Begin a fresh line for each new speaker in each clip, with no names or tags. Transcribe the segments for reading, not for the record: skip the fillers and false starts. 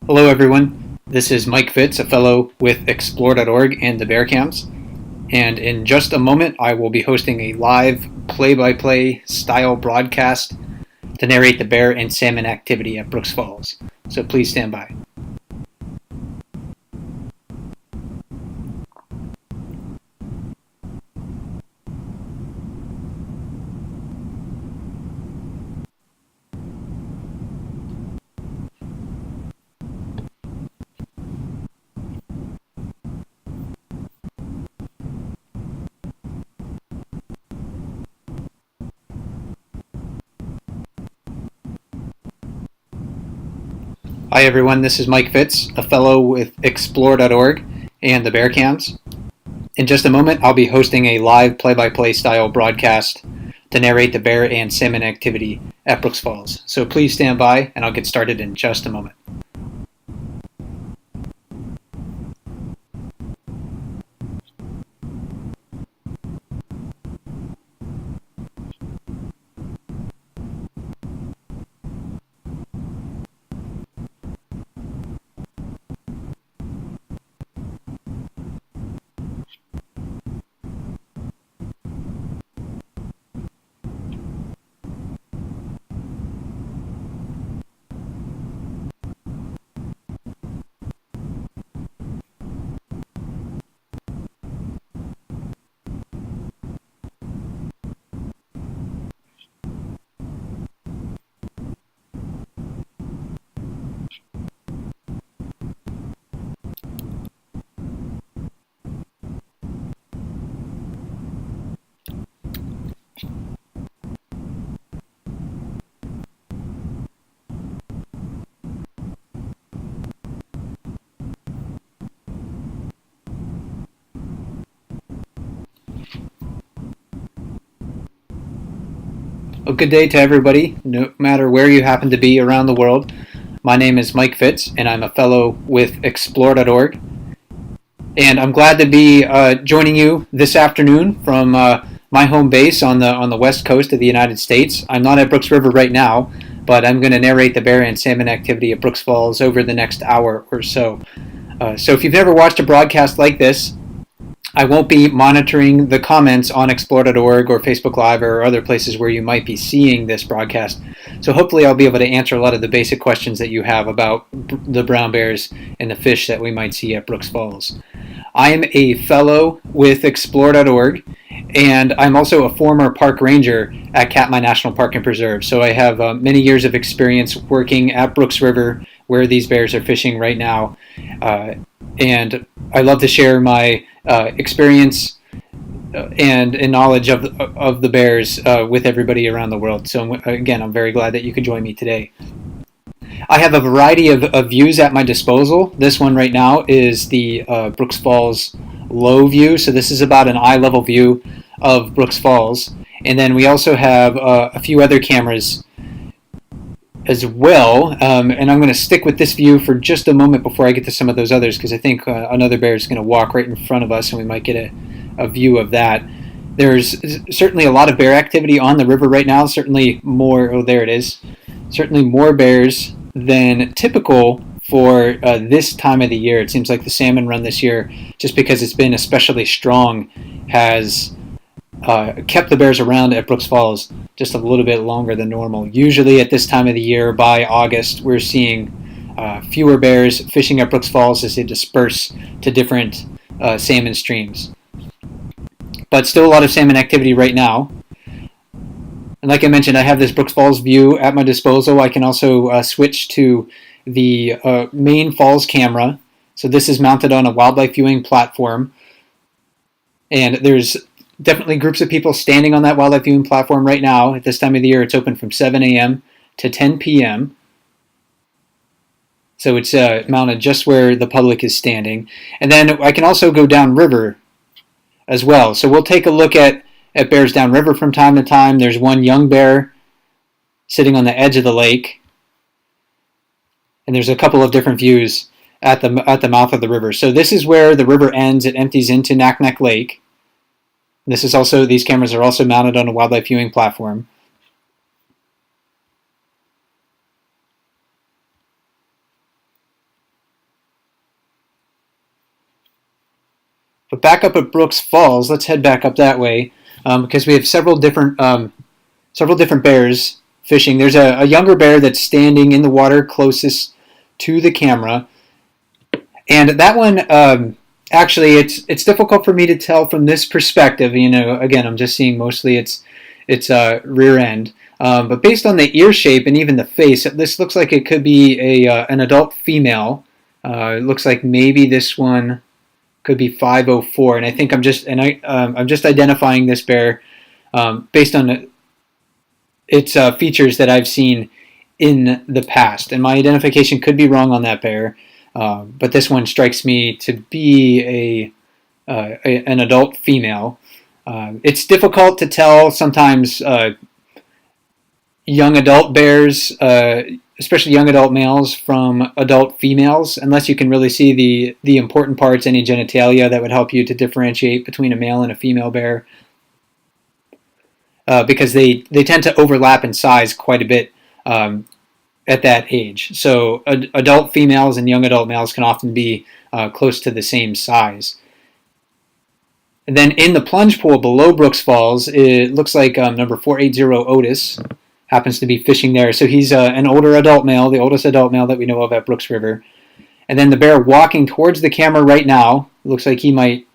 Hello, everyone. This is Mike Fitz, a fellow with Explore.org and the Bear Camps. And in just a moment, I will be hosting a live play-by-play style broadcast to narrate the bear and salmon activity at Brooks Falls. So please stand by. Hi, everyone. This is Mike Fitz, a fellow with Explore.org and the Bear Camps. In just a moment, I'll be hosting a live play-by-play style broadcast to narrate the bear and salmon activity at Brooks Falls. So please stand by, and I'll get started in just a moment. Well, good day to everybody, no matter where you happen to be around the world. My name is Mike Fitz, and I'm a fellow with Explore.org. And I'm glad to be joining you this afternoon from my home base on the west coast of the United States. I'm not at Brooks River right now, but I'm going to narrate the bear and salmon activity at Brooks Falls over the next hour or so. So if you've never watched a broadcast like this, I won't be monitoring the comments on Explore.org or Facebook Live or other places where you might be seeing this broadcast. So hopefully I'll be able to answer a lot of the basic questions that you have about the brown bears and the fish that we might see at Brooks Falls. I am a fellow with Explore.org, and I'm also a former park ranger at Katmai National Park and Preserve. So I have many years of experience working at Brooks River, where these bears are fishing right now. And I love to share my experience and knowledge of the bears with everybody around the world. So again, I'm very glad that you could join me today. I have a variety of views at my disposal. This one right now is the Brooks Falls low view. So this is about an eye level view of Brooks Falls. And then we also have a few other cameras as well. And I'm going to stick with this view for just a moment before I get to some of those others, because I think another bear is going to walk right in front of us and we might get a view of that. There's certainly a lot of bear activity on the river right now. Certainly more, oh, there it is. Certainly more bears than typical for this time of the year. It seems like the salmon run this year, just because it's been especially strong, has kept the bears around at Brooks Falls just a little bit longer than normal. Usually at this time of the year, by August, we're seeing fewer bears fishing at Brooks Falls as they disperse to different salmon streams. But still a lot of salmon activity right now. And like I mentioned, I have this Brooks Falls view at my disposal. I can also switch to the main falls camera. So this is mounted on a wildlife viewing platform. And there's definitely groups of people standing on that wildlife viewing platform right now. At this time of the year, it's open from 7 a.m. to 10 p.m. So it's mounted just where the public is standing. And then I can also go downriver as well. So we'll take a look at bears downriver from time to time. There's one young bear sitting on the edge of the lake. And there's a couple of different views at the mouth of the river. So this is where the river ends. It empties into Naknek Lake. This is also, these cameras are also mounted on a wildlife viewing platform. But back up at Brooks Falls, let's head back up that way because we have several different bears fishing. There's a younger bear that's standing in the water closest to the camera, and that one actually it's difficult for me to tell from this perspective. Again, I'm just seeing mostly its rear end. But based on the ear shape and even the face, this looks like it could be an adult female. It looks like maybe this one could be 504, and I think I'm just identifying this bear based on its features that I've seen in the past, and my identification could be wrong on that bear. But this one strikes me to be an adult female. It's difficult to tell sometimes. Young adult bears, especially young adult males, from adult females, unless you can really see the important parts, any genitalia that would help you to differentiate between a male and a female bear, because they tend to overlap in size quite a bit at that age. So adult females and young adult males can often be close to the same size. And then in the plunge pool below Brooks Falls, it looks like number 480 Otis happens to be fishing there. So he's an older adult male, the oldest adult male that we know of at Brooks River. And then the bear walking towards the camera right now, looks like he might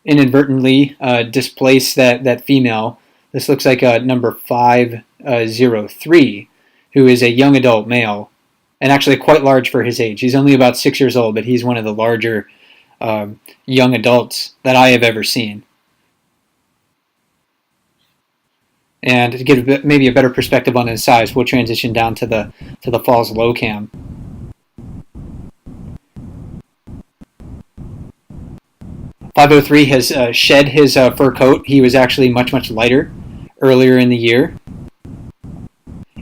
inadvertently displace that female. This looks like number 503, who is a young adult male, and actually quite large for his age. He's only about 6 years old, but he's one of the larger young adults that I have ever seen. And to get maybe a better perspective on his size, we'll transition down to the falls low cam. .503 has shed his fur coat. He was actually much lighter earlier in the year,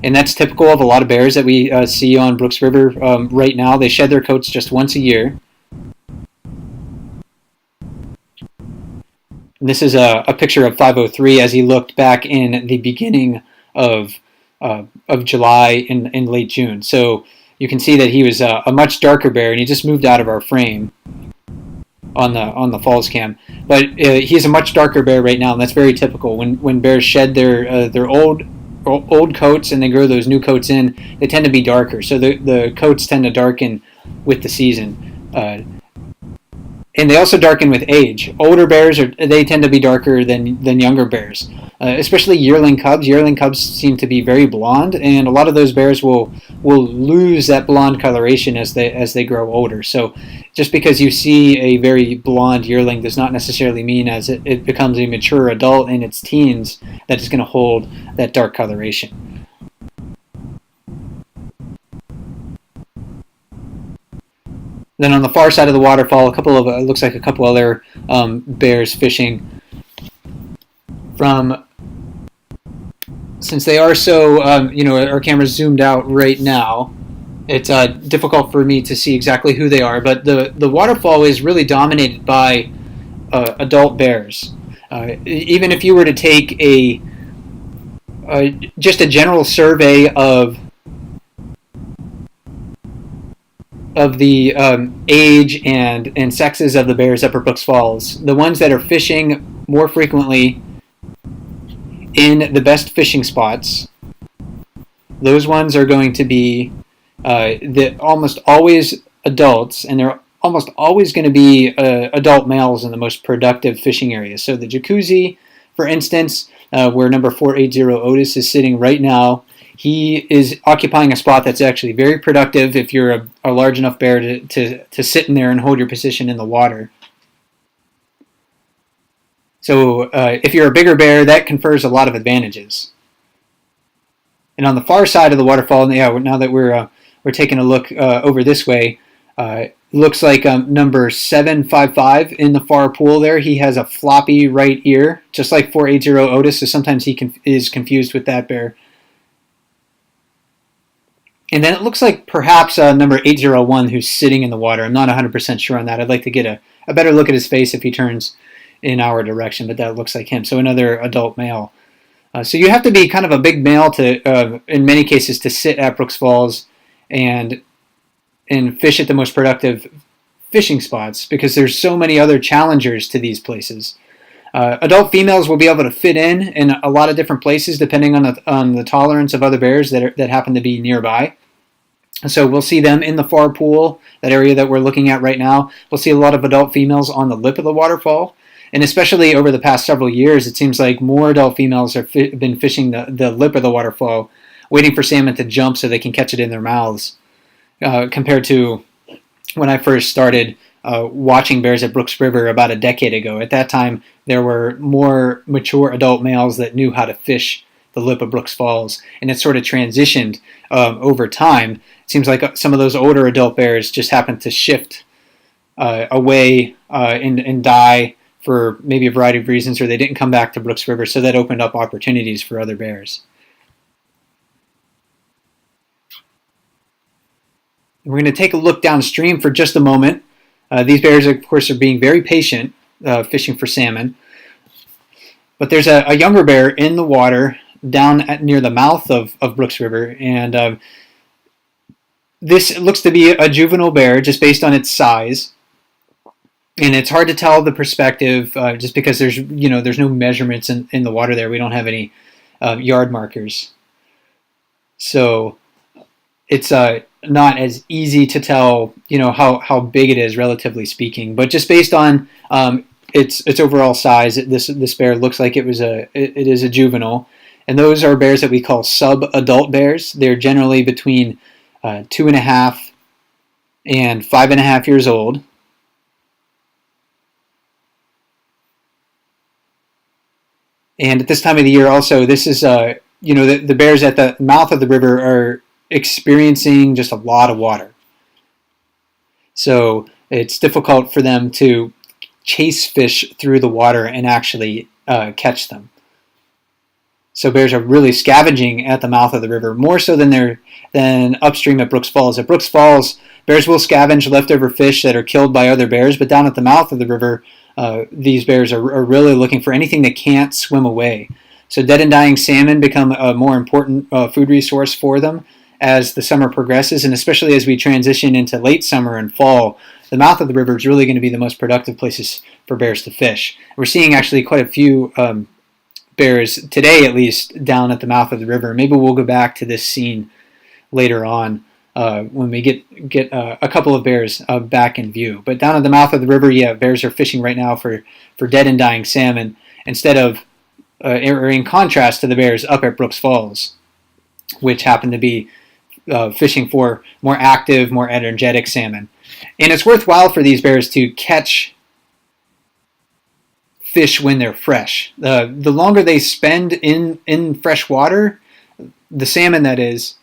and that's typical of a lot of bears that we see on Brooks River right now. They shed their coats just once a year. And this is a picture of 503 as he looked back in the beginning of July in late June. So you can see that he was a much darker bear, and he just moved out of our frame on the falls cam. But he's a much darker bear right now, and that's very typical. When bears shed their old coats and they grow those new coats in, they tend to be darker. So the coats tend to darken with the season. And they also darken with age. Older bears they tend to be darker than younger bears, especially yearling cubs. Yearling cubs seem to be very blonde, and a lot of those bears will lose that blonde coloration as they grow older. So just because you see a very blonde yearling does not necessarily mean as it becomes a mature adult in its teens that it's going to hold that dark coloration. Then on the far side of the waterfall, looks like a couple other bears fishing. Since they are so, our camera's zoomed out right now, it's difficult for me to see exactly who they are. But the waterfall is really dominated by adult bears. Even if you were to take just a general survey of the age and sexes of the bears at Brooks Falls, the ones that are fishing more frequently in the best fishing spots, those ones are going to be almost always adults, and they're almost always going to be adult males in the most productive fishing areas. So the Jacuzzi, for instance, where number 480 Otis is sitting right now, he is occupying a spot that's actually very productive if you're a large enough bear to sit in there and hold your position in the water. So if you're a bigger bear, that confers a lot of advantages. And on the far side of the waterfall, now that we're taking a look over this way, looks like number 755 in the far pool there. He has a floppy right ear, just like 480 Otis, so sometimes he is confused with that bear. And then it looks like perhaps number 801 who's sitting in the water. I'm not 100% sure on that. I'd like to get a better look at his face if he turns in our direction, but that looks like him. So another adult male. So you have to be kind of a big male to, in many cases, to sit at Brooks Falls and fish at the most productive fishing spots because there's so many other challengers to these places. Adult females will be able to fit in a lot of different places depending on the tolerance of other bears that happen to be nearby. So we'll see them in the far pool, that area that we're looking at right now. We'll see a lot of adult females on the lip of the waterfall. And especially over the past several years, it seems like more adult females have been fishing the lip of the waterfall, waiting for salmon to jump so they can catch it in their mouths, compared to when I first started watching bears at Brooks River about a decade ago. At that time, there were more mature adult males that knew how to fish the lip of Brooks Falls, and it sort of transitioned over time. It seems like some of those older adult bears just happened to shift away and die for maybe a variety of reasons, or they didn't come back to Brooks River, so that opened up opportunities for other bears. We're going to take a look downstream for just a moment. These bears, of course, are being very patient fishing for salmon. But there's a younger bear in the water down near the mouth of Brooks River, and this looks to be a juvenile bear just based on its size. And it's hard to tell the perspective just because there's no measurements in the water there. We don't have any yard markers. So it's not as easy to tell, how big it is, relatively speaking. But just based on its overall size, this bear looks like it is a juvenile. And those are bears that we call sub-adult bears. They're generally between 2.5 and 5.5 years old. And at this time of the year also, this is, the bears at the mouth of the river are experiencing just a lot of water. So it's difficult for them to chase fish through the water and actually catch them. So bears are really scavenging at the mouth of the river, more so than upstream at Brooks Falls. At Brooks Falls, bears will scavenge leftover fish that are killed by other bears, but down at the mouth of the river, these bears are really looking for anything that can't swim away. So dead and dying salmon become a more important food resource for them as the summer progresses, and especially as we transition into late summer and fall. The mouth of the river is really going to be the most productive places for bears to fish. We're seeing actually quite a few bears today, at least, down at the mouth of the river. Maybe we'll go back to this scene later on when we get a couple of bears back in view. But down at the mouth of the river, bears are fishing right now for dead and dying salmon instead of, or in contrast to the bears up at Brooks Falls, which happen to be fishing for more active, more energetic salmon. And it's worthwhile for these bears to catch fish when they're fresh. The longer they spend in fresh water, the salmon that is,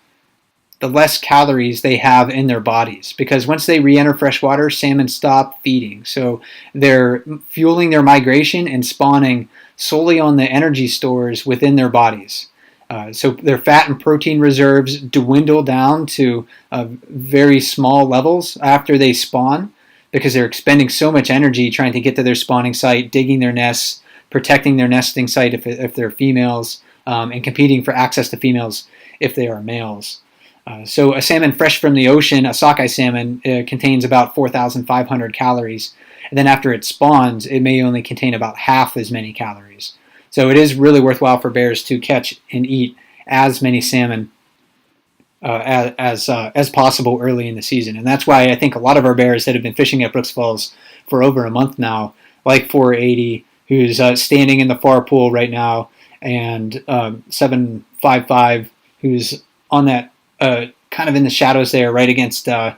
the less calories they have in their bodies. Because once they re-enter fresh water, salmon stop feeding. So they're fueling their migration and spawning solely on the energy stores within their bodies. So their fat and protein reserves dwindle down to very small levels after they spawn, because they're expending so much energy trying to get to their spawning site, digging their nests, protecting their nesting site if they're females, and competing for access to females if they are males. So a salmon fresh from the ocean, a sockeye salmon, contains about 4,500 calories. And then after it spawns, it may only contain about half as many calories. So it is really worthwhile for bears to catch and eat as many salmon as possible early in the season. And that's why I think a lot of our bears that have been fishing at Brooks Falls for over a month now, like 480, who's standing in the far pool right now, and 755, who's on that kind of in the shadows there, right against the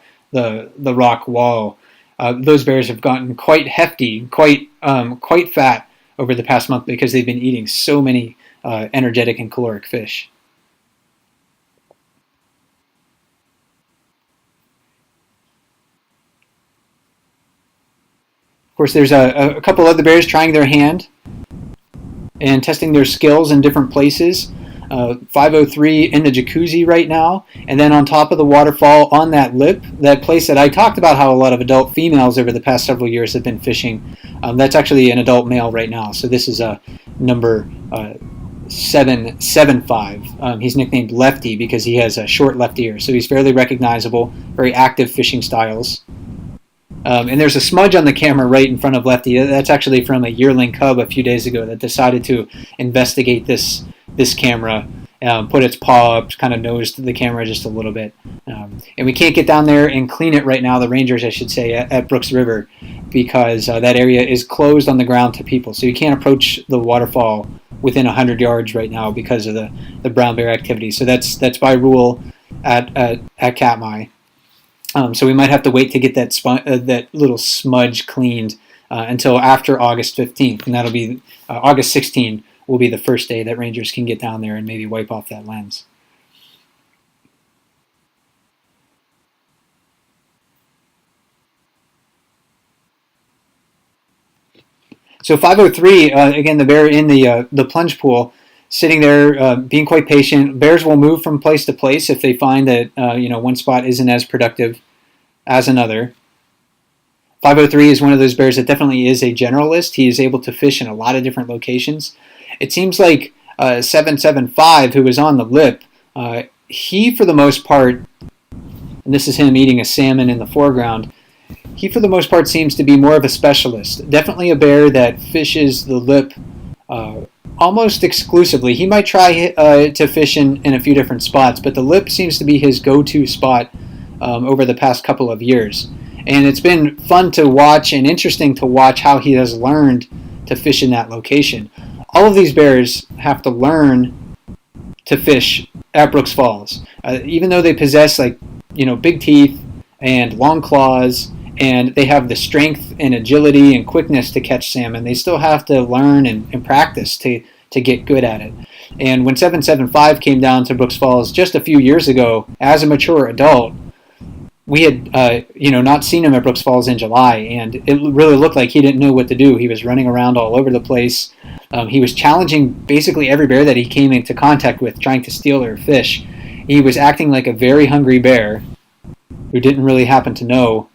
rock wall. Those bears have gotten quite hefty, quite fat over the past month because they've been eating so many energetic and caloric fish. Of course, there's a couple other bears trying their hand and testing their skills in different places. 503 in the jacuzzi right now, and then on top of the waterfall on that lip, that place that I talked about how a lot of adult females over the past several years have been fishing. That's actually an adult male right now, so this is number 775. He's nicknamed Lefty because he has a short left ear, so he's fairly recognizable, very active fishing styles. And there's a smudge on the camera right in front of Lefty. That's actually from a yearling cub a few days ago that decided to investigate this camera, put its paw up, kind of nosed the camera just a little bit. And we can't get down there and clean it right now, the rangers, I should say, at Brooks River, because that area is closed on the ground to people. So you can't approach the waterfall within 100 yards right now because of the brown bear activity. So that's by rule at Katmai. So we might have to wait to get that little smudge cleaned until after August 15th, and that'll be August 16th will be the first day that rangers can get down there and maybe wipe off that lens. So 503, again, the bear in the plunge pool, sitting there, being quite patient. Bears will move from place to place if they find that one spot isn't as productive as another. 503 is one of those bears that definitely is a generalist. He is able to fish in a lot of different locations. It seems like 775, who was on the lip, he for the most part, and this is him eating a salmon in the foreground, he for the most part seems to be more of a specialist. Definitely a bear that fishes the lip almost exclusively. He might try to fish in a few different spots, but the lip seems to be his go-to spot over the past couple of years. And it's been fun to watch and interesting to watch how he has learned to fish in that location. All of these bears have to learn to fish at Brooks Falls. Even though they possess big teeth and long claws, and they have the strength and agility and quickness to catch salmon, they still have to learn and practice to get good at it. And when 775 came down to Brooks Falls just a few years ago as a mature adult, we had not seen him at Brooks Falls in July, and it really looked like he didn't know what to do. He was running around all over the place. He was challenging basically every bear that he came into contact with, trying to steal their fish. He was acting like a very hungry bear who didn't really happen to know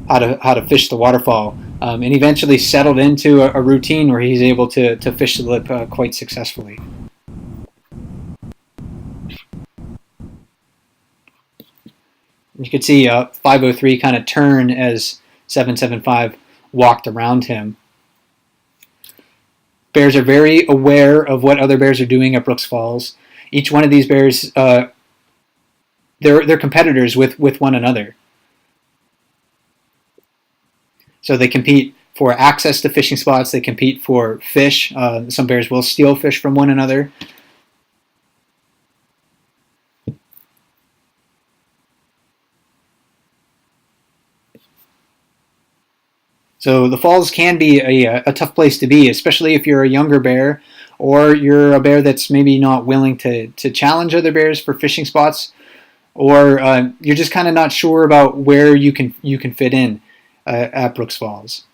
how to fish the waterfall, and eventually settled into a routine where he's able to fish the lip quite successfully. You could see 503 kind of turn as 775 walked around him. Bears are very aware of what other bears are doing at Brooks Falls. Each one of these bears, they're competitors with one another. So they compete for access to fishing spots. They compete for fish. Some bears will steal fish from one another. So the falls can be a tough place to be, especially if you're a younger bear or you're a bear that's maybe not willing to challenge other bears for fishing spots, or you're just kind of not sure about where you can fit in at Brooks Falls.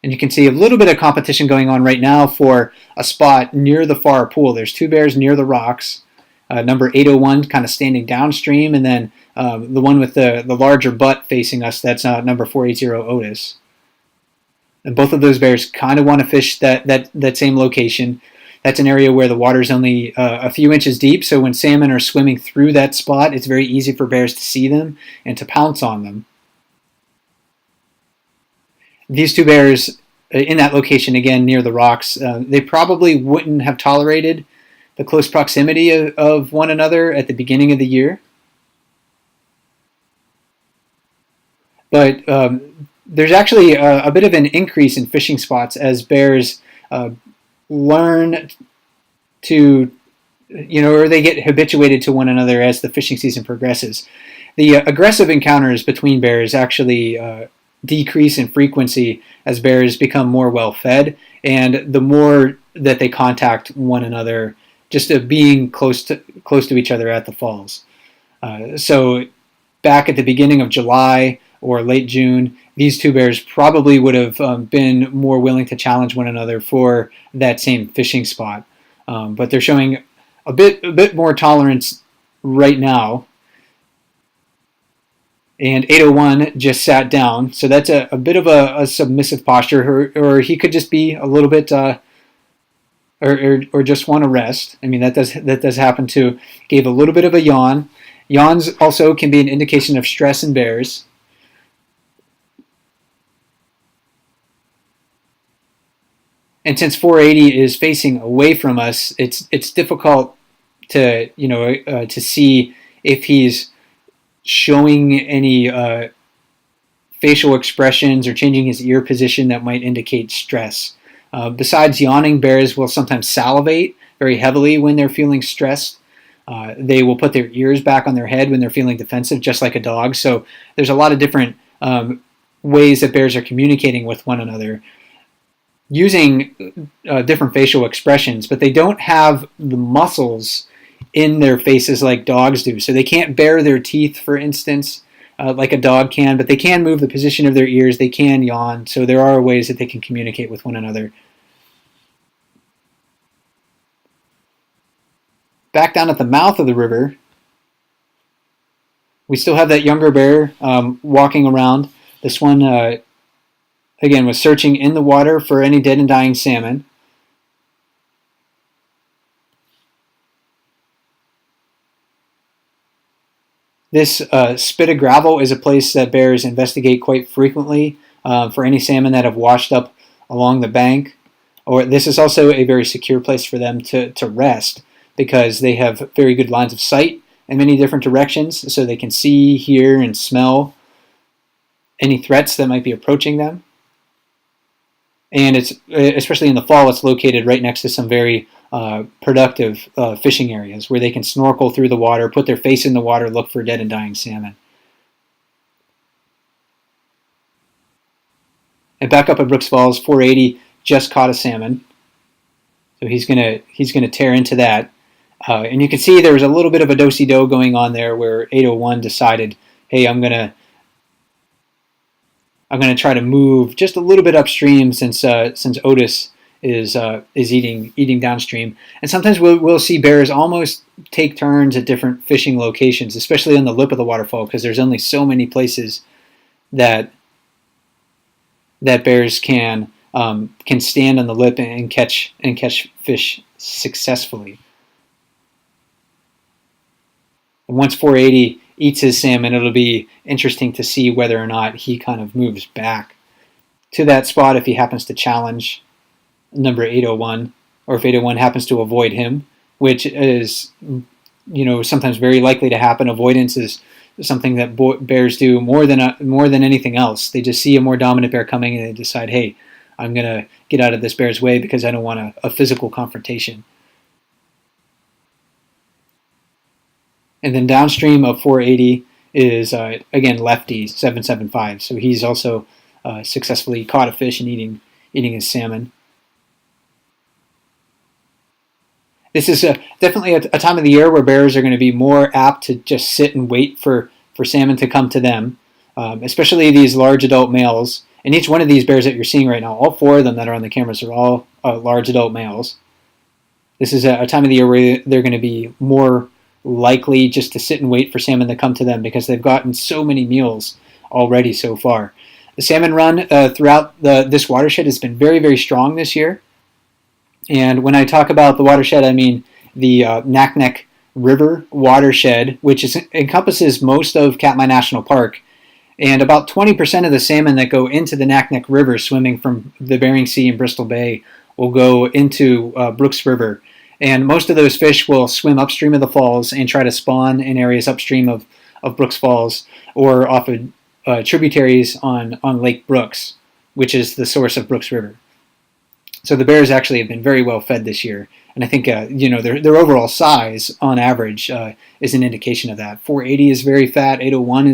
And you can see a little bit of competition going on right now for a spot near the far pool. There's two bears near the rocks. Number 801 kind of standing downstream, and then the one with the larger butt facing us, that's number 480 Otis. And both of those bears kind of want to fish that same location. That's an area where the water's only a few inches deep, so when salmon are swimming through that spot, it's very easy for bears to see them and to pounce on them. These two bears in that location, again, near the rocks, they probably wouldn't have tolerated the close proximity of one another at the beginning of the year. But there's actually a bit of an increase in fishing spots as bears learn to, or they get habituated to one another as the fishing season progresses. The aggressive encounters between bears actually decrease in frequency as bears become more well fed, and the more that they contact one another, just being close to each other at the falls. So back at the beginning of July or late June, these two bears probably would have been more willing to challenge one another for that same fishing spot. But they're showing a bit more tolerance right now. And 801 just sat down, so that's a bit of a submissive posture, or he could just be a little bit, or just want to rest. I mean, that does happen too. Gave a little bit of a yawn. Yawns also can be an indication of stress in bears. And since 480 is facing away from us, it's difficult to to see if he's showing any facial expressions or changing his ear position that might indicate stress. Besides yawning, bears will sometimes salivate very heavily when they're feeling stressed. They will put their ears back on their head when they're feeling defensive, just like a dog. So there's a lot of different ways that bears are communicating with one another using different facial expressions, but they don't have the muscles in their faces like dogs do. So they can't bare their teeth, for instance, like a dog can, but they can move the position of their ears. They can yawn. So there are ways that they can communicate with one another. Back down at the mouth of the river, we still have that younger bear walking around. This one, again, was searching in the water for any dead and dying salmon. This spit of gravel is a place that bears investigate quite frequently for any salmon that have washed up along the bank. Or this is also a very secure place for them to rest because they have very good lines of sight in many different directions, so they can see, hear, and smell any threats that might be approaching them. And it's especially in the fall, it's located right next to some very productive fishing areas where they can snorkel through the water, put their face in the water, look for dead and dying salmon. And back up at Brooks Falls, 480 just caught a salmon, so he's gonna tear into that. And you can see there was a little bit of a do-si-do going on there, where 801 decided, hey, I'm gonna try to move just a little bit upstream since Otis is eating downstream. And sometimes we'll see bears almost take turns at different fishing locations, especially on the lip of the waterfall, because there's only so many places that bears can stand on the lip and catch fish successfully. And once 480 eats his salmon, it'll be interesting to see whether or not he kind of moves back to that spot if he happens to challenge number 801, or if 801 happens to avoid him, which is sometimes very likely to happen. Avoidance is something that bears do more than anything else. They just see a more dominant bear coming and they decide, hey, I'm gonna get out of this bear's way because I don't want a physical confrontation. And then downstream of 480 is, again, Lefty 775. So he's also successfully caught a fish and eating his salmon. This is definitely a time of the year where bears are going to be more apt to just sit and wait for salmon to come to them, especially these large adult males. And each one of these bears that you're seeing right now, all four of them that are on the cameras are all large adult males. This is a time of the year where they're going to be more likely just to sit and wait for salmon to come to them because they've gotten so many meals already so far. The salmon run throughout this watershed has been very, very strong this year. And when I talk about the watershed, I mean the Naknek River watershed, which encompasses most of Katmai National Park. And about 20% of the salmon that go into the Naknek River swimming from the Bering Sea and Bristol Bay will go into Brooks River. And most of those fish will swim upstream of the falls and try to spawn in areas upstream of Brooks Falls or off of tributaries on Lake Brooks, which is the source of Brooks River. So the bears actually have been very well fed this year. And I think their overall size on average is an indication of that. 480 is very fat. 801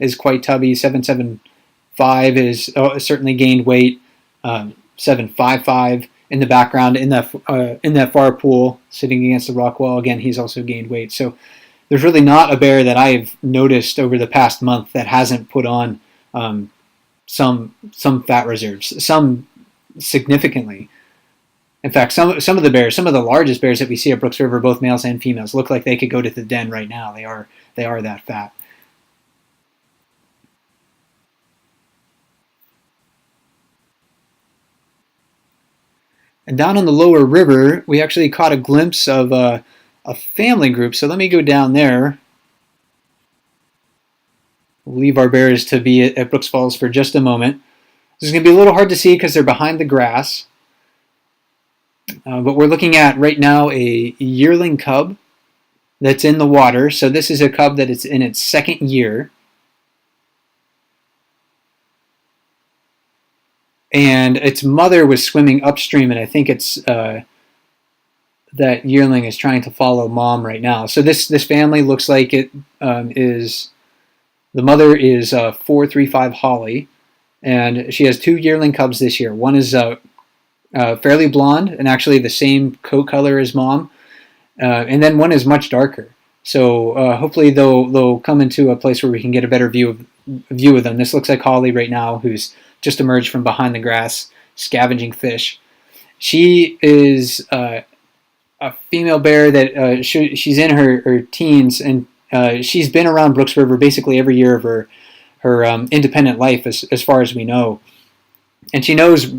is quite tubby. 775 is certainly gained weight. 755 in the background in that far pool sitting against the rock wall, again, he's also gained weight. So there's really not a bear that I've noticed over the past month that hasn't put on some fat reserves, some significantly. In fact, some of the bears, some of the largest bears that we see at Brooks River, both males and females, look like they could go to the den right now. They are that fat. And down on the lower river, we actually caught a glimpse of a family group. So let me go down there. We'll leave our bears to be at Brooks Falls for just a moment. This is going to be a little hard to see because they're behind the grass. But we're looking at right now a yearling cub that's in the water. So this is a cub that is in its second year. And its mother was swimming upstream, and I think it's that yearling is trying to follow mom right now. So this family looks like it is, the mother is 435 Holly, and she has 2 yearling cubs this year. One is fairly blonde and actually the same coat color as mom, and then one is much darker. So hopefully they'll come into a place where we can get a better view of them. This looks like Holly right now, who's just emerged from behind the grass, scavenging fish. She is a female bear that she's in her teens, and she's been around Brooks River basically every year of her independent life, as far as we know, and she knows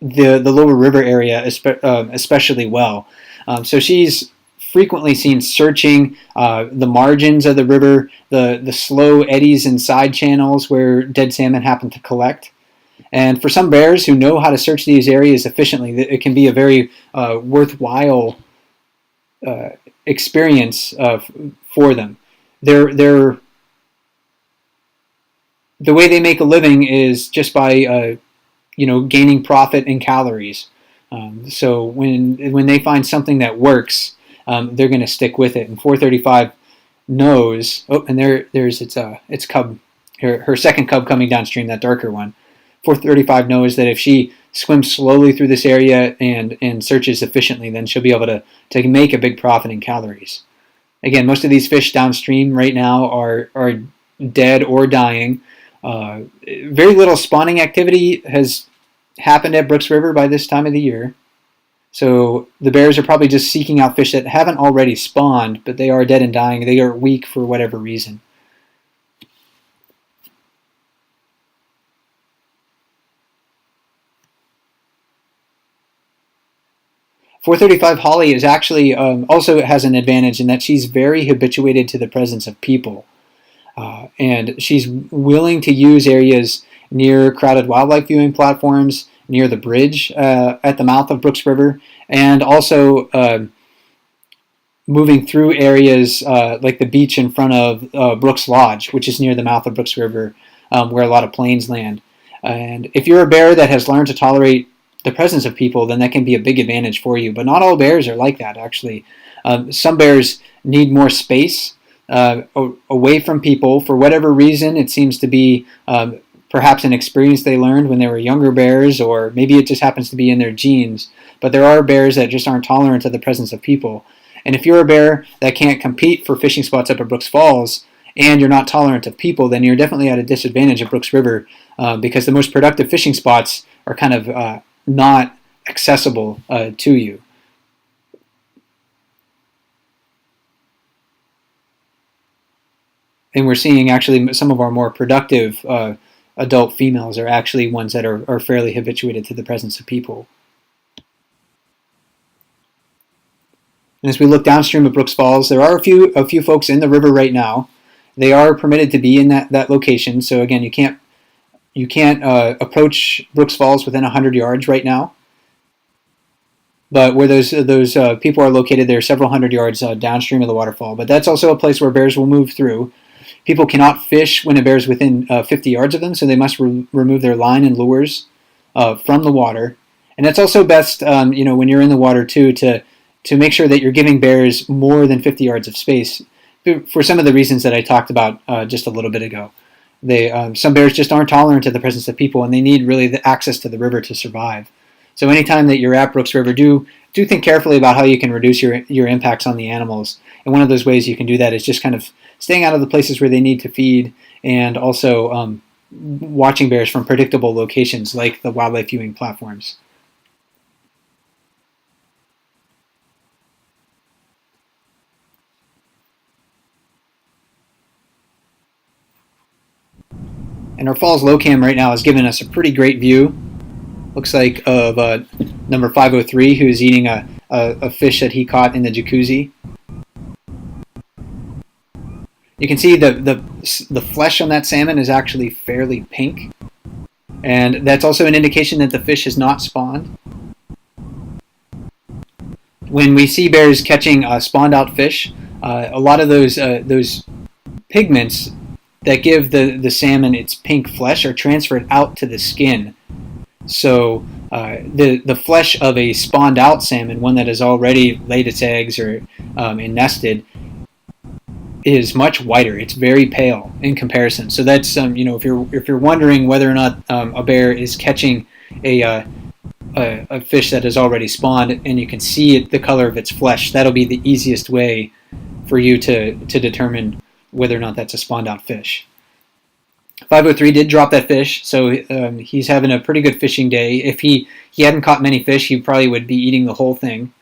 the lower river area especially well. So she's frequently seen searching the margins of the river, the slow eddies and side channels where dead salmon happen to collect. And for some bears who know how to search these areas efficiently, it can be a very worthwhile experience for them. The way they make a living is just by gaining profit in calories. So when they find something that works, they're going to stick with it. And 435 knows. Oh, and there's its cub, her second cub coming downstream, that darker one. 435 knows that if she swims slowly through this area and searches efficiently, then she'll be able to make a big profit in calories. Again, most of these fish downstream right now are dead or dying. Very little spawning activity has happened at Brooks River by this time of the year. So the bears are probably just seeking out fish that haven't already spawned, but they are dead and dying. They are weak for whatever reason. .435 Holly is actually also has an advantage in that she's very habituated to the presence of people. And she's willing to use areas near crowded wildlife viewing platforms, near the bridge at the mouth of Brooks River, and also moving through areas like the beach in front of Brooks Lodge, which is near the mouth of Brooks River, where a lot of planes land. And if you're a bear that has learned to tolerate the presence of people, then that can be a big advantage for you. But not all bears are like that, actually. Some bears need more space away from people. For whatever reason, it seems to be perhaps an experience they learned when they were younger bears, or maybe it just happens to be in their genes. But there are bears that just aren't tolerant of the presence of people. And if you're a bear that can't compete for fishing spots up at Brooks Falls, and you're not tolerant of people, then you're definitely at a disadvantage at Brooks River, because the most productive fishing spots are kind of not accessible to you. And we're seeing actually some of our more productive adult females are actually ones that are fairly habituated to the presence of people. And as we look downstream of Brooks Falls, there are a few folks in the river right now. They are permitted to be in that location. So again, you can't approach Brooks Falls within 100 yards right now. But where those people are located, they're several hundred yards downstream of the waterfall. But that's also a place where bears will move through. People cannot fish when a bear is within 50 yards of them, so they must remove their line and lures from the water. And it's also best, when you're in the water too, to make sure that you're giving bears more than 50 yards of space for some of the reasons that I talked about just a little bit ago. Some bears just aren't tolerant to the presence of people, and they need really the access to the river to survive. So anytime that you're at Brooks River, do think carefully about how you can reduce your impacts on the animals. And one of those ways you can do that is just kind of staying out of the places where they need to feed, and also watching bears from predictable locations like the wildlife viewing platforms. And our Falls low cam right now is giving us a pretty great view. Looks like of number 503, who's eating a fish that he caught in the jacuzzi. You can see the flesh on that salmon is actually fairly pink, and that's also an indication that the fish has not spawned. when we see bears catching spawned out fish, a lot of those pigments that give the salmon its pink flesh are transferred out to the skin. So the flesh of a spawned out salmon, one that has already laid its eggs or and nested, is much whiter. It's very pale in comparison. So that's if you're wondering whether or not a bear is catching a fish that has already spawned and you can see the color of its flesh, that'll be the easiest way for you to determine whether or not that's a spawned out fish. 503 did drop that fish, so he's having a pretty good fishing day. If he hadn't caught many fish, he probably would be eating the whole thing.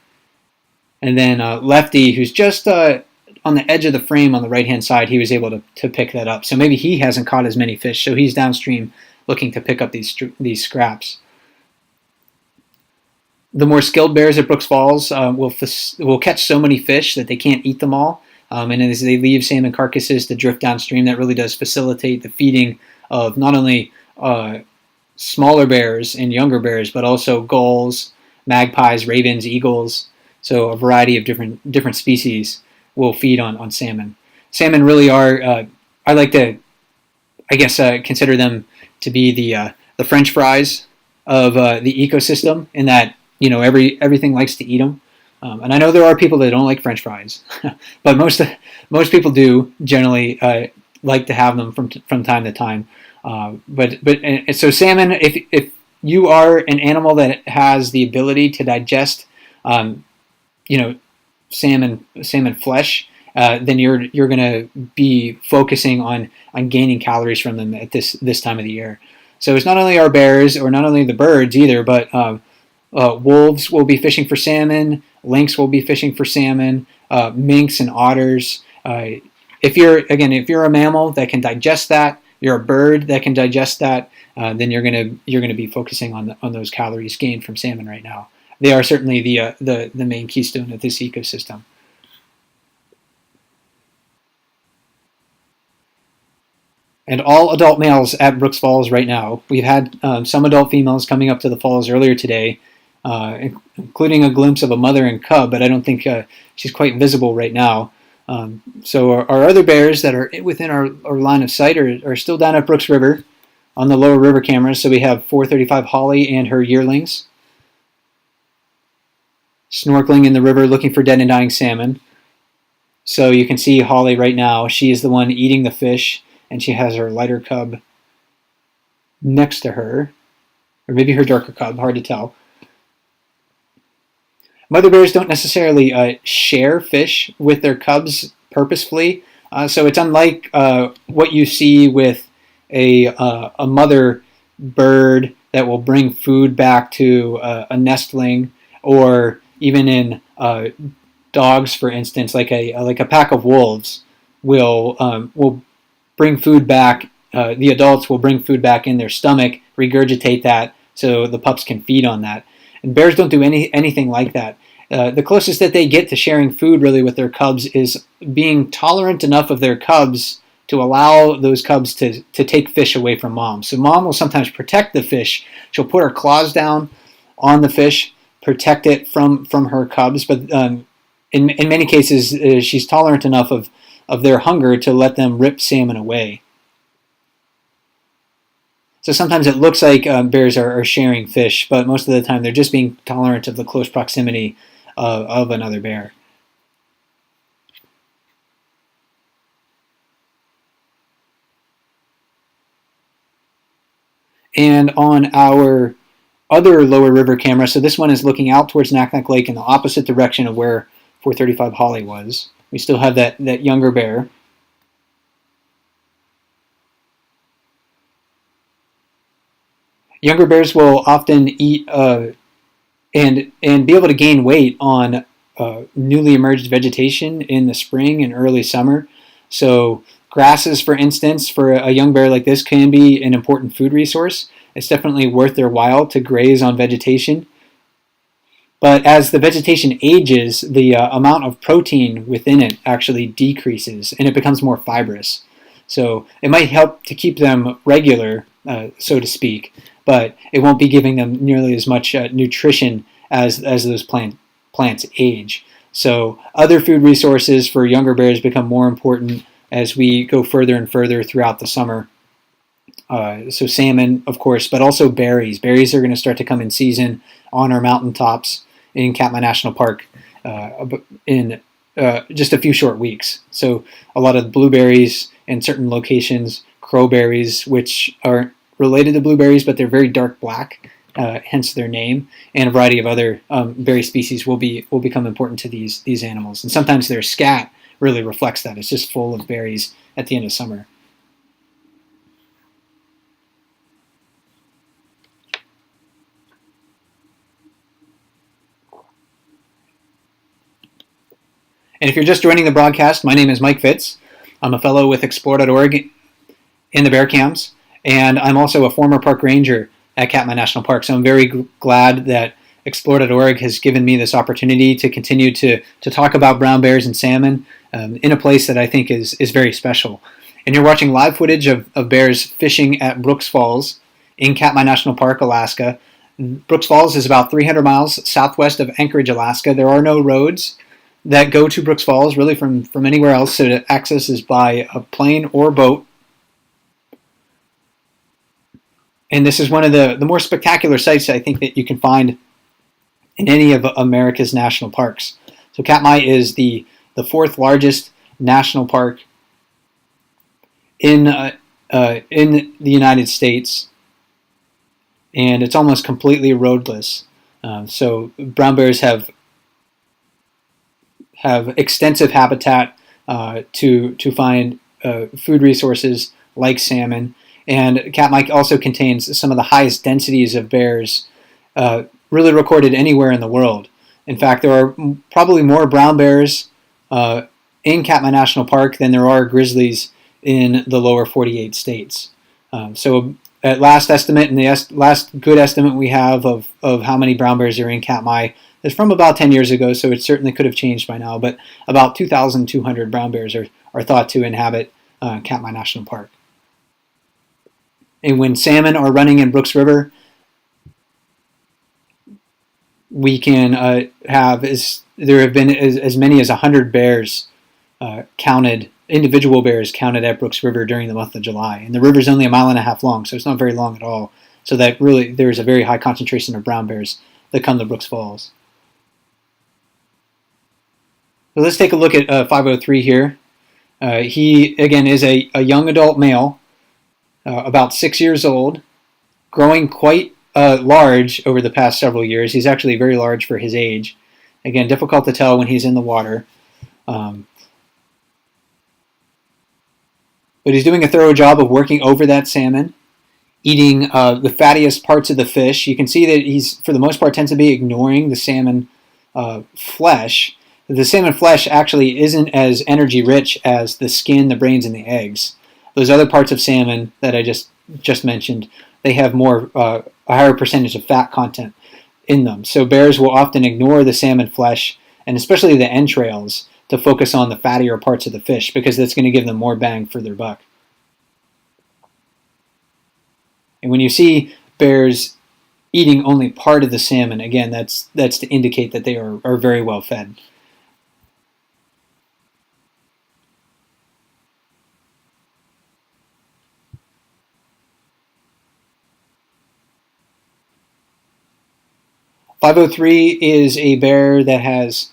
And then Lefty, who's just on the edge of the frame on the right-hand side, he was able to pick that up. So maybe he hasn't caught as many fish, so he's downstream looking to pick up these scraps. The more skilled bears at Brooks Falls will catch so many fish that they can't eat them all. And as they leave salmon carcasses to drift downstream, that really does facilitate the feeding of not only smaller bears and younger bears, but also gulls, magpies, ravens, eagles. So a variety of different species will feed on salmon. Salmon really are, I like to, consider them to be the French fries of the ecosystem, in that everything likes to eat them. And I know there are people that don't like French fries, but most people do generally like to have them from time to time. So salmon, if you are an animal that has the ability to digest, salmon flesh, then you're going to be focusing on gaining calories from them at this time of the year. So it's not only our bears, or not only the birds either, but wolves will be fishing for salmon. Lynx will be fishing for salmon. Minks and otters. If you're a mammal that can digest that, you're a bird that can digest that, then you're gonna be focusing on those calories gained from salmon right now. They are certainly the main keystone of this ecosystem. And all adult males at Brooks Falls right now. We've had some adult females coming up to the falls earlier today, including a glimpse of a mother and cub, but I don't think she's quite visible right now. So our other bears that are within our line of sight are still down at Brooks River on the lower river cameras. So we have 435 Holly and her yearlings snorkeling in the river looking for dead and dying salmon. So you can see Holly right now. She is the one eating the fish, and she has her lighter cub next to her, or maybe her darker cub, hard to tell. Mother bears don't necessarily share fish with their cubs purposefully, so it's unlike what you see with a mother bird that will bring food back to a nestling, or even in dogs, for instance, like a pack of wolves will bring food back. The adults will bring food back in their stomach, regurgitate that, so the pups can feed on that. And bears don't do anything like that. The closest that they get to sharing food really with their cubs is being tolerant enough of their cubs to allow those cubs to take fish away from mom. So mom will sometimes protect the fish. She'll put her claws down on the fish, protect it from her cubs, but in many cases she's tolerant enough of their hunger to let them rip salmon away. So sometimes it looks like bears are sharing fish, but most of the time they're just being tolerant of the close proximity of another bear. And on our other lower river camera, so this one is looking out towards Naknek Lake in the opposite direction of where 435 Holly was. We still have that younger bear. Younger bears will often eat and be able to gain weight on newly emerged vegetation in the spring and early summer. So grasses, for instance, for a young bear like this can be an important food resource. It's definitely worth their while to graze on vegetation. But as the vegetation ages, the amount of protein within it actually decreases and it becomes more fibrous. So it might help to keep them regular, so to speak, but it won't be giving them nearly as much nutrition as those plant plants age. So other food resources for younger bears become more important as we go further and further throughout the summer. So salmon, of course, but also berries. Berries are going to start to come in season on our mountaintops in Katmai National Park in just a few short weeks. So a lot of blueberries in certain locations, crowberries, which are related to blueberries, but they're very dark black, hence their name, and a variety of other berry species will become important to these animals. And sometimes their scat really reflects that. It's just full of berries at the end of summer. And if you're just joining the broadcast, my name is Mike Fitz. I'm a fellow with Explore.org in the bear cams, and I'm also a former park ranger at Katmai National Park. So I'm very glad that Explore.org has given me this opportunity to continue to talk about brown bears and salmon in a place that I think is very special. And you're watching live footage of bears fishing at Brooks Falls in Katmai National Park, Alaska. Brooks Falls is about 300 miles southwest of Anchorage, Alaska. There are no roads that go to Brooks Falls really from anywhere else, so the access is by a plane or boat. And this is one of the more spectacular sights I think that you can find in any of America's national parks. So Katmai is the fourth largest national park in the United States, and it's almost completely roadless. So brown bears have extensive habitat to find food resources like salmon. And Katmai also contains some of the highest densities of bears really recorded anywhere in the world. In fact, there are probably more brown bears in Katmai National Park than there are grizzlies in the lower 48 states. So at last estimate, and the last good estimate we have of how many brown bears are in Katmai is from about 10 years ago, so it certainly could have changed by now, but about 2,200 brown bears are thought to inhabit Katmai National Park. And when salmon are running in Brooks River, we can there have been as many as 100 bears counted, individual bears counted at Brooks River during the month of July. And the river's only 1.5 miles long, so it's not very long at all. So that really, there's a very high concentration of brown bears that come to Brooks Falls. So let's take a look at 503 here. He, again, is a young adult male, about 6 years old, growing quite large over the past several years. He's actually very large for his age. Again, difficult to tell when he's in the water. But he's doing a thorough job of working over that salmon, eating the fattiest parts of the fish. You can see that he's, for the most part, tends to be ignoring the salmon flesh. The salmon flesh actually isn't as energy rich as the skin, the brains, and the eggs. Those other parts of salmon that I just mentioned, they have a higher percentage of fat content in them. So bears will often ignore the salmon flesh, and especially the entrails, to focus on the fattier parts of the fish because that's going to give them more bang for their buck. And when you see bears eating only part of the salmon, again, that's to indicate that they are very well fed. .503 is a bear that has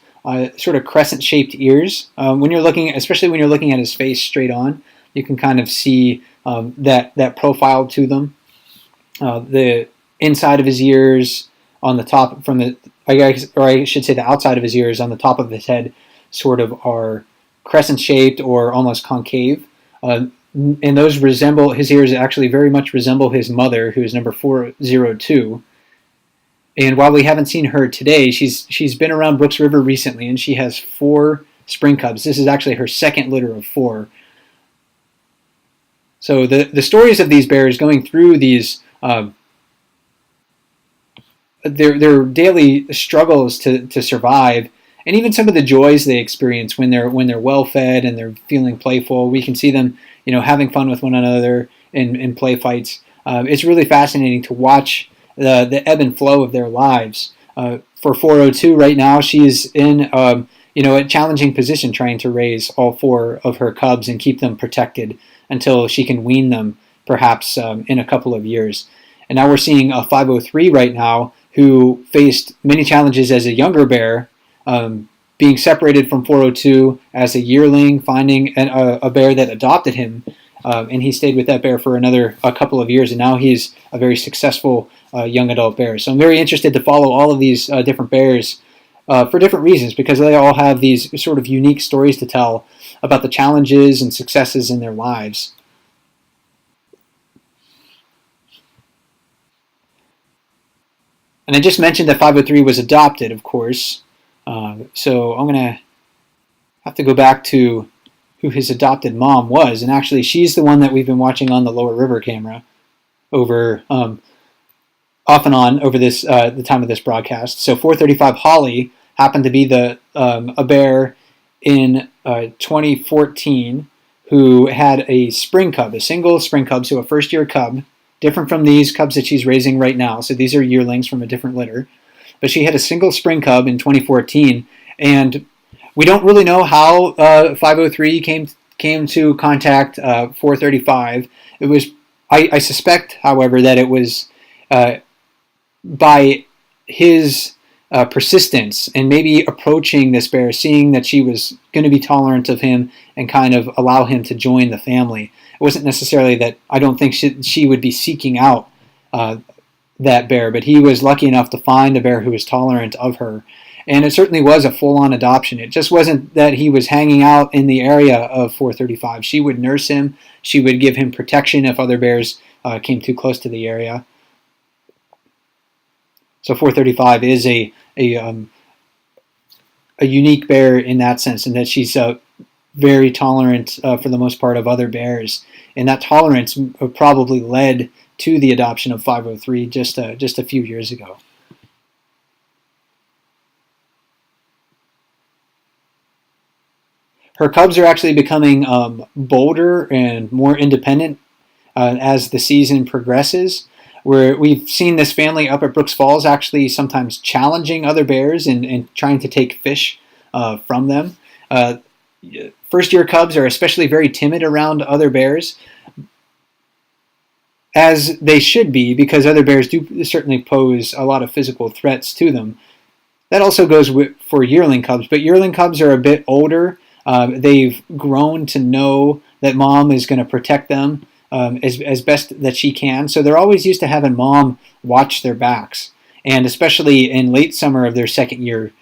sort of crescent-shaped ears. Especially when you're looking at his face straight on, you can kind of see that profile to them. The inside of his ears, on the top, I should say the outside of his ears, on the top of his head, sort of are crescent-shaped or almost concave. And those his ears actually very much resemble his mother, who is number 402. And while we haven't seen her today, she's been around Brooks River recently, and she has 4 spring cubs. This is actually her second litter of 4. So the stories of these bears going through these their daily struggles to survive, and even some of the joys they experience when they're well fed and they're feeling playful. We can see them, having fun with one another in play fights. It's really fascinating to watch the ebb and flow of their lives for 402 right now, she is in a challenging position trying to raise all 4 of her cubs and keep them protected until she can wean them, perhaps in a couple of years. And now we're seeing a 503 right now who faced many challenges as a younger bear, being separated from 402 as a yearling, finding a bear that adopted him, and he stayed with that bear for a couple of years, and now he's a very successful young adult bear. So I'm very interested to follow all of these different bears for different reasons, because they all have these sort of unique stories to tell about the challenges and successes in their lives. And I just mentioned that 503 was adopted, of course. So I'm going to have to go back to who his adopted mom was. And actually, she's the one that we've been watching on the Lower River camera over off and on over the time of this broadcast. So 435 Holly happened to be a bear in 2014 who had a spring cub, a single spring cub, so a first-year cub, different from these cubs that she's raising right now. So these are yearlings from a different litter. But she had a single spring cub in 2014, and we don't really know how 503 came to contact 435. It was, I suspect, however, that it was by his persistence and maybe approaching this bear, seeing that she was going to be tolerant of him and kind of allow him to join the family. It wasn't necessarily that I don't think she would be seeking out that bear, but he was lucky enough to find a bear who was tolerant of her. And it certainly was a full-on adoption. It just wasn't that he was hanging out in the area of 435. She would nurse him. She would give him protection if other bears came too close to the area. So 435 is a unique bear in that sense, in that she's very tolerant for the most part of other bears. And that tolerance probably led to the adoption of 503 just a few years ago. Her cubs are actually becoming bolder and more independent as the season progresses. Where we've seen this family up at Brooks Falls actually sometimes challenging other bears and trying to take fish from them. First-year cubs are especially very timid around other bears, as they should be, because other bears do certainly pose a lot of physical threats to them. That also goes for yearling cubs, but yearling cubs are a bit older. They've grown to know that mom is going to protect them as best that she can. So they're always used to having mom watch their backs. And especially in late summer of their second year,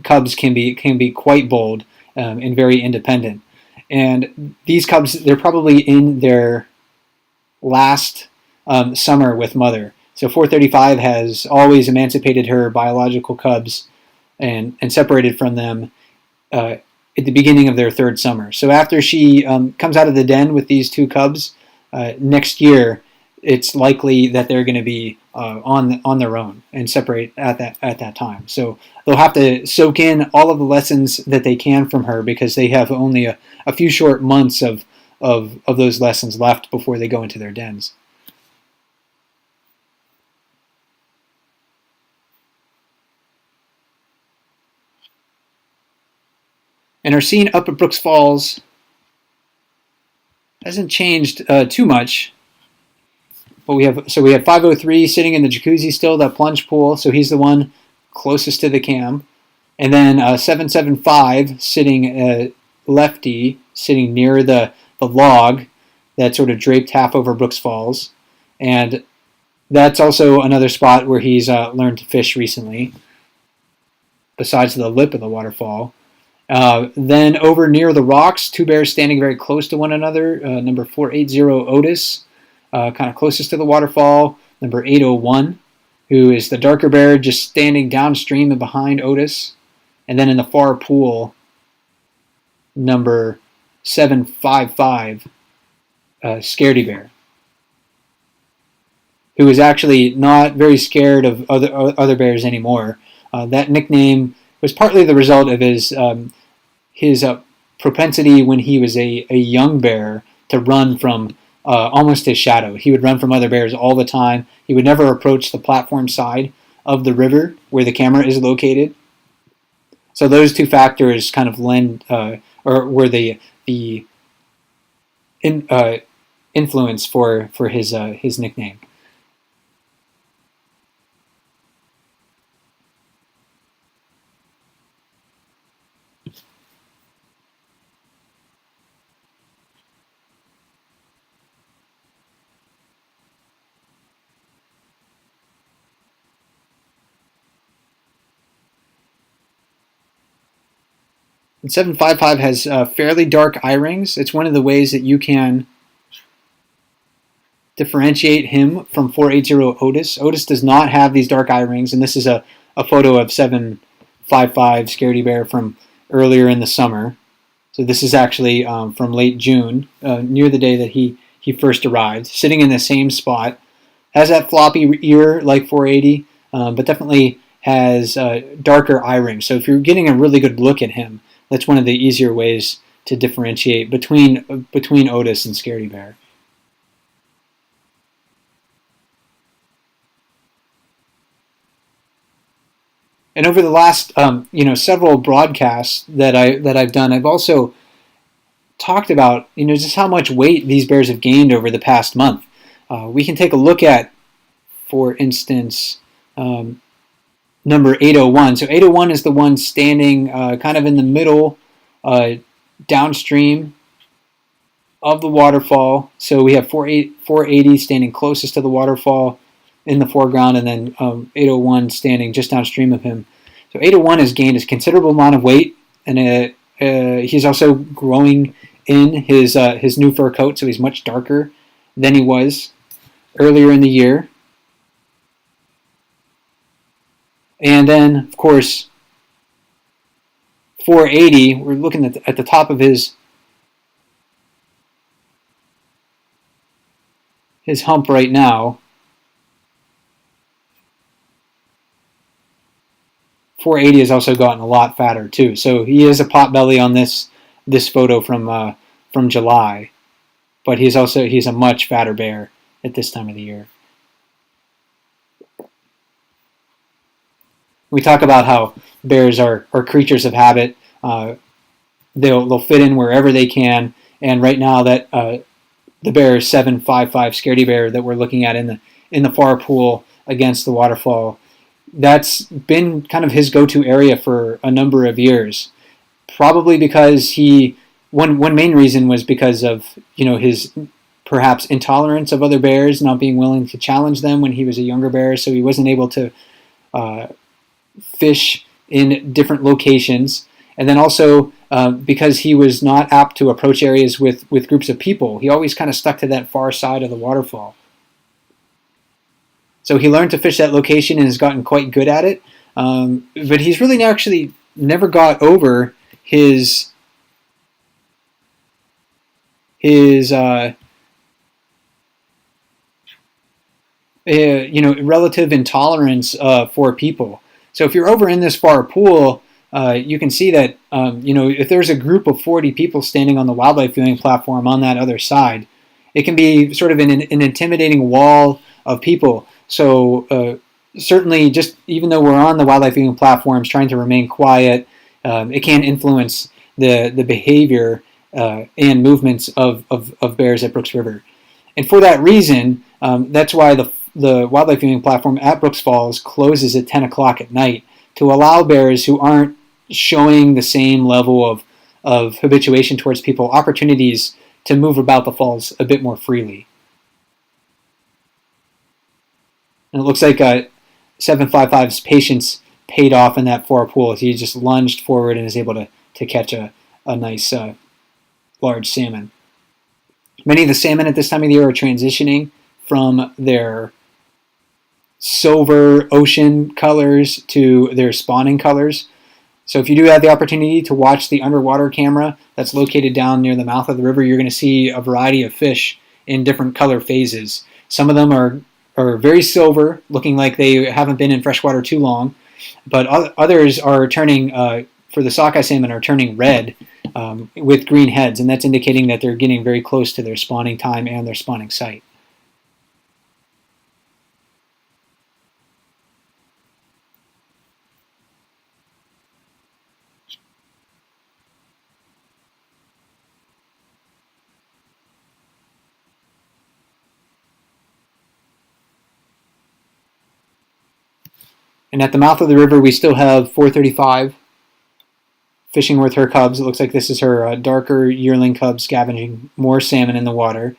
cubs can be quite bold and very independent. And these cubs, they're probably in their last summer with mother. So 435 has always emancipated her biological cubs and separated from them at the beginning of their third summer. So after she comes out of the den with these two cubs next year, it's likely that they're going to be on their own and separate at that time. So they'll have to soak in all of the lessons that they can from her, because they have only a few short months of those lessons left before they go into their dens. And our scene up at Brooks Falls hasn't changed too much. But we have 503 sitting in the jacuzzi still, that plunge pool. So he's the one closest to the cam. And then 775 sitting lefty, sitting near the log that's sort of draped half over Brooks Falls. And that's also another spot where he's learned to fish recently, besides the lip of the waterfall. Then over near the rocks, two bears standing very close to one another. Number 480 Otis, kind of closest to the waterfall. Number 801, who is the darker bear, just standing downstream and behind Otis. And then in the far pool, number 755, Scaredy Bear, who is actually not very scared of other bears anymore. That nickname was partly the result of his propensity when he was a young bear to run from almost his shadow. He would run from other bears all the time. He would never approach the platform side of the river where the camera is located. So those two factors kind of lend or were the influence for his nickname. And 755 has fairly dark eye rings. It's one of the ways that you can differentiate him from 480 Otis. Otis does not have these dark eye rings, and this is a photo of 755 Scaredy Bear from earlier in the summer. So this is actually from late June, near the day that he first arrived, sitting in the same spot. Has that floppy ear like 480, but definitely has darker eye rings. So if you're getting a really good look at him, that's one of the easier ways to differentiate between Otis and Scaredy Bear. And over the last several broadcasts that I've done, I've also talked about just how much weight these bears have gained over the past month. We can take a look at, for instance, number 801. So 801 is the one standing kind of in the middle, downstream of the waterfall. So we have 480 standing closest to the waterfall in the foreground, and then 801 standing just downstream of him. So 801 has gained a considerable amount of weight, and he's also growing in his new fur coat, so he's much darker than he was earlier in the year. And then, of course, 480, we're looking at the top of his hump right now. 480 has also gotten a lot fatter too. So he is a pot belly on this photo from July, but he's a much fatter bear at this time of the year. We talk about how bears are creatures of habit. They'll fit in wherever they can, and right now that the bear 755 Scaredy Bear that we're looking at in the far pool against the waterfall, that's been kind of his go-to area for a number of years. Probably because one main reason was because of his perhaps intolerance of other bears, not being willing to challenge them when he was a younger bear, so he wasn't able to fish in different locations. And then also because he was not apt to approach areas with groups of people, he always kind of stuck to that far side of the waterfall. So he learned to fish that location and has gotten quite good at it. But he's really actually never got over his relative intolerance for people. So if you're over in this far pool, you can see that if there's a group of 40 people standing on the wildlife viewing platform on that other side, it can be sort of an intimidating wall of people. So certainly, just even though we're on the wildlife viewing platforms trying to remain quiet, it can influence the behavior and movements of bears at Brooks River. And for that reason, that's why the wildlife viewing platform at Brooks Falls closes at 10 o'clock at night to allow bears who aren't showing the same level of habituation towards people opportunities to move about the falls a bit more freely. And it looks like 755's patience paid off in that far pool. He just lunged forward and is able to catch a nice large salmon. Many of the salmon at this time of the year are transitioning from their silver ocean colors to their spawning colors. So if you do have the opportunity to watch the underwater camera that's located down near the mouth of the river, you're going to see a variety of fish in different color phases. Some of them are very silver, looking like they haven't been in freshwater too long, but others are turning, for the sockeye salmon, are turning red with green heads, and that's indicating that they're getting very close to their spawning time and their spawning site. And at the mouth of the river, we still have 435 fishing with her cubs. It looks like this is her darker yearling cub scavenging more salmon in the water.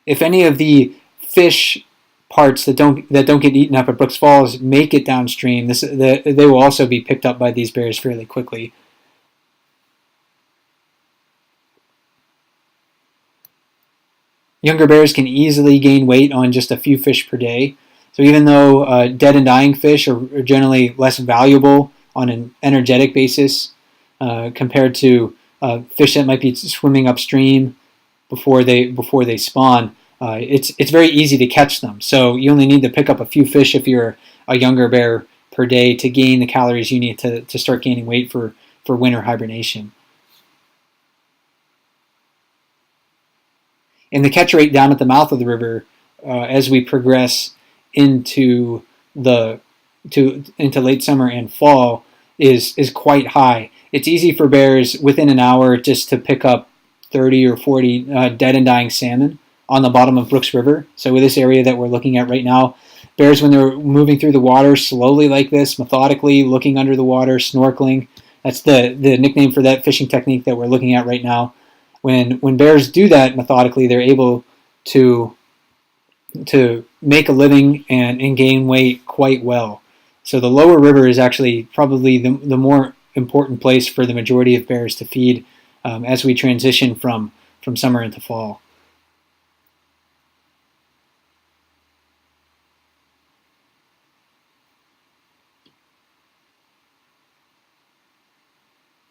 If any of the fish parts that don't get eaten up at Brooks Falls make it downstream, they will also be picked up by these bears fairly quickly. Younger bears can easily gain weight on just a few fish per day. So even though dead and dying fish are generally less valuable on an energetic basis compared to fish that might be swimming upstream before they spawn, it's very easy to catch them. So you only need to pick up a few fish if you're a younger bear per day to gain the calories you need to start gaining weight for winter hibernation. And the catch rate down at the mouth of the river, as we progress into late summer and fall, is quite high. It's easy for bears within an hour just to pick up 30 or 40 dead and dying salmon on the bottom of Brooks River. So with this area that we're looking at right now, bears, when they're moving through the water slowly like this, methodically, looking under the water, snorkeling, that's the nickname for that fishing technique that we're looking at right now. When bears do that methodically, they're able to make a living and gain weight quite well. So the lower river is actually probably the more important place for the majority of bears to feed as we transition from summer into fall.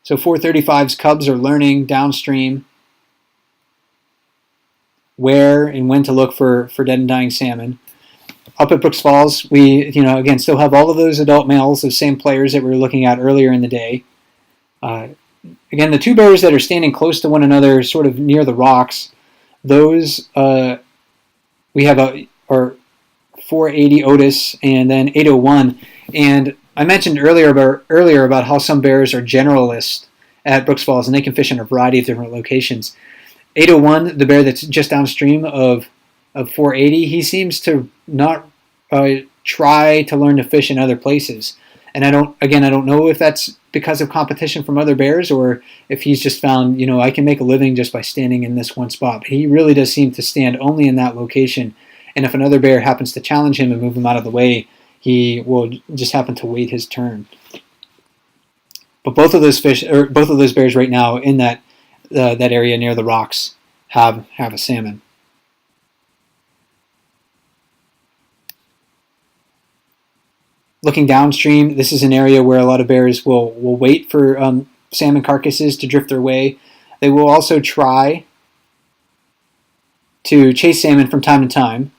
So 435's cubs are learning downstream where and when to look for dead and dying salmon. Up at Brooks Falls, we again still have all of those adult males, those same players that we were looking at earlier in the day. Again, the two bears that are standing close to one another, sort of near the rocks, those we have our 480 Otis and then 801. And I mentioned earlier about how some bears are generalists at Brooks Falls, and they can fish in a variety of different locations. 801, the bear that's just downstream of 480, he seems to not try to learn to fish in other places. And I don't know if that's because of competition from other bears or if he's just found, I can make a living just by standing in this one spot. But he really does seem to stand only in that location. And if another bear happens to challenge him and move him out of the way, he will just happen to wait his turn. But both of those bears right now in that area near the rocks have a salmon. Looking downstream, this is an area where a lot of bears will wait for salmon carcasses to drift their way. They will also try to chase salmon from time to time.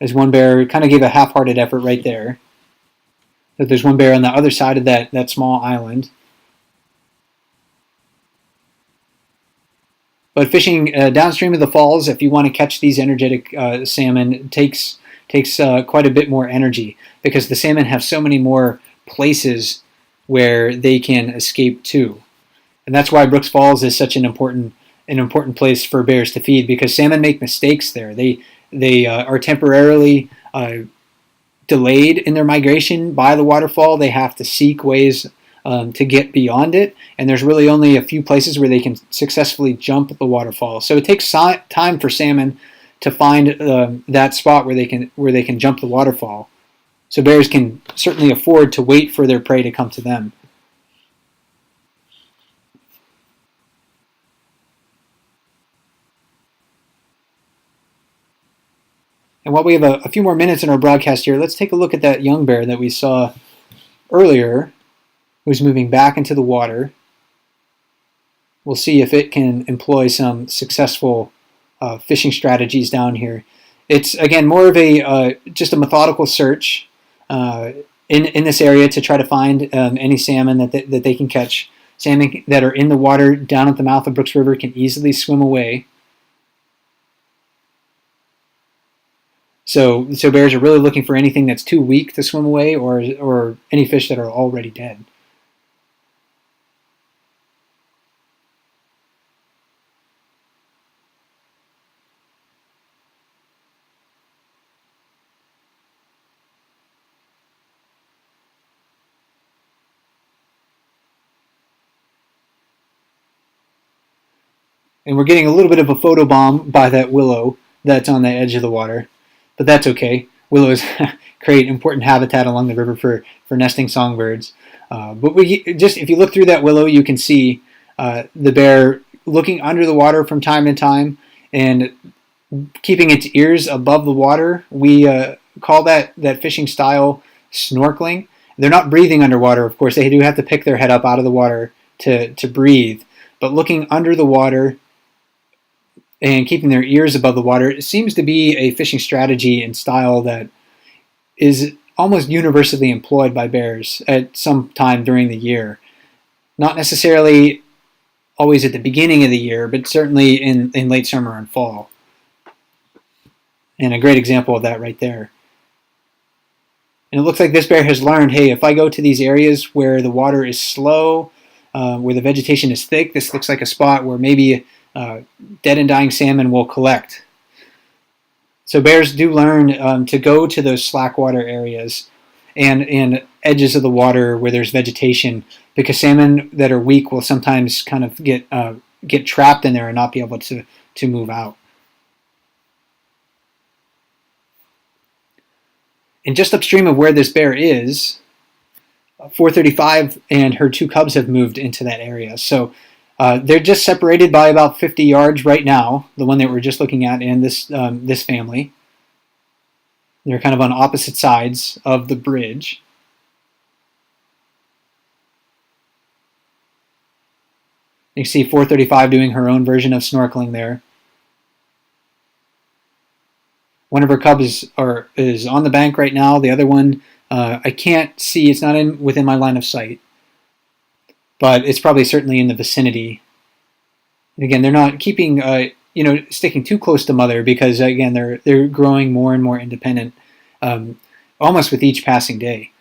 As one bear kind of gave a half-hearted effort right there. But there's one bear on the other side of that small island. But fishing downstream of the falls, if you want to catch these energetic salmon, takes quite a bit more energy because the salmon have so many more places where they can escape to, and that's why Brooks Falls is such an important place for bears to feed because salmon make mistakes there. They are temporarily delayed in their migration by the waterfall. They have to seek ways to get beyond it, and there's really only a few places where they can successfully jump the waterfall. So it takes time for salmon to find that spot where they can jump the waterfall. So bears can certainly afford to wait for their prey to come to them. And while we have a few more minutes in our broadcast here, let's take a look at that young bear that we saw earlier, who's moving back into the water. We'll see if it can employ some successful fishing strategies down here. It's, again, more of just a methodical search in this area to try to find any salmon that they can catch. Salmon that are in the water down at the mouth of Brooks River can easily swim away. So bears are really looking for anything that's too weak to swim away or any fish that are already dead. And we're getting a little bit of a photo bomb by that willow that's on the edge of the water, but that's okay. Willows create important habitat along the river for nesting songbirds. But if you look through that willow, you can see the bear looking under the water from time to time and keeping its ears above the water. We call that fishing style snorkeling. They're not breathing underwater, of course. They do have to pick their head up out of the water to breathe. But looking under the water and keeping their ears above the water seems to be a fishing strategy and style that is almost universally employed by bears at some time during the year. Not necessarily always at the beginning of the year, but certainly in late summer and fall. And a great example of that right there. And it looks like this bear has learned, hey, if I go to these areas where the water is slow, where the vegetation is thick, this looks like a spot where maybe dead and dying salmon will collect. So bears do learn to go to those slack water areas and edges of the water where there's vegetation, because salmon that are weak will sometimes kind of get trapped in there and not be able to move out. And just upstream of where this bear is, 435 and her two cubs have moved into that area. So they're just separated by about 50 yards right now, the one that we're just looking at in this family. They're kind of on opposite sides of the bridge. You see 435 doing her own version of snorkeling there. One of her cubs is on the bank right now. The other one, I can't see. It's not within my line of sight, but it's probably certainly in the vicinity. And again, they're not keeping, sticking too close to mother, because again, they're growing more and more independent, almost with each passing day.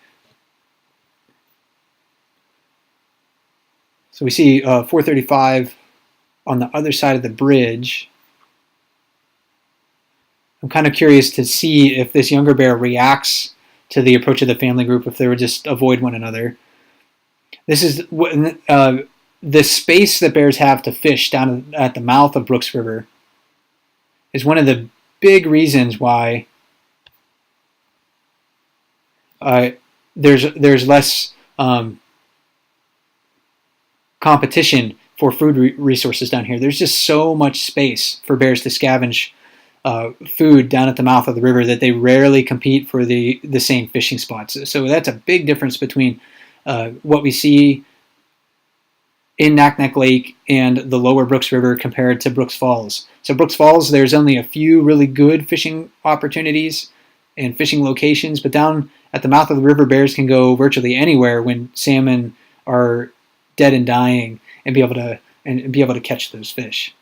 So we see 435 on the other side of the bridge. I'm kind of curious to see if this younger bear reacts to the approach of the family group, if they would just avoid one another. This is the space that bears have to fish down at the mouth of Brooks River is one of the big reasons why there's less competition for food resources down here. There's just so much space for bears to scavenge food down at the mouth of the river that they rarely compete for the same fishing spots. So that's a big difference between what we see in Naknek Lake and the lower Brooks River compared to Brooks Falls. So Brooks Falls, there's only a few really good fishing opportunities and fishing locations, but down at the mouth of the river, bears can go virtually anywhere when salmon are dead and dying and be able to catch those fish.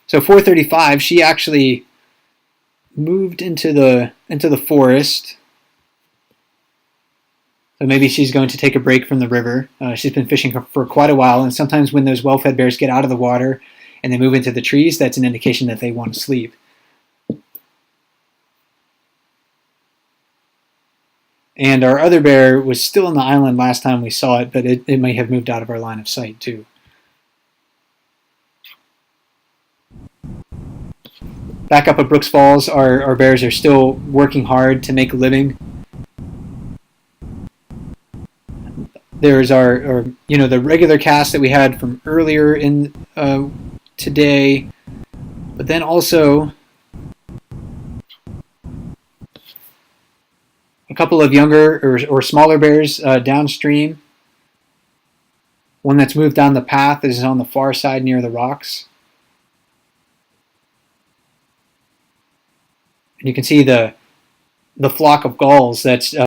So 435, she actually moved into the forest. So maybe she's going to take a break from the river. She's been fishing for quite a while, and sometimes when those well-fed bears get out of the water and they move into the trees, that's an indication that they want to sleep. And our other bear was still on the island last time we saw it, but it may have moved out of our line of sight too. Back up at Brooks Falls, our bears are still working hard to make a living. There's the regular cast that we had from earlier in today, but then also a couple of younger or smaller bears downstream. One that's moved down the path is on the far side near the rocks. And you can see the flock of gulls that's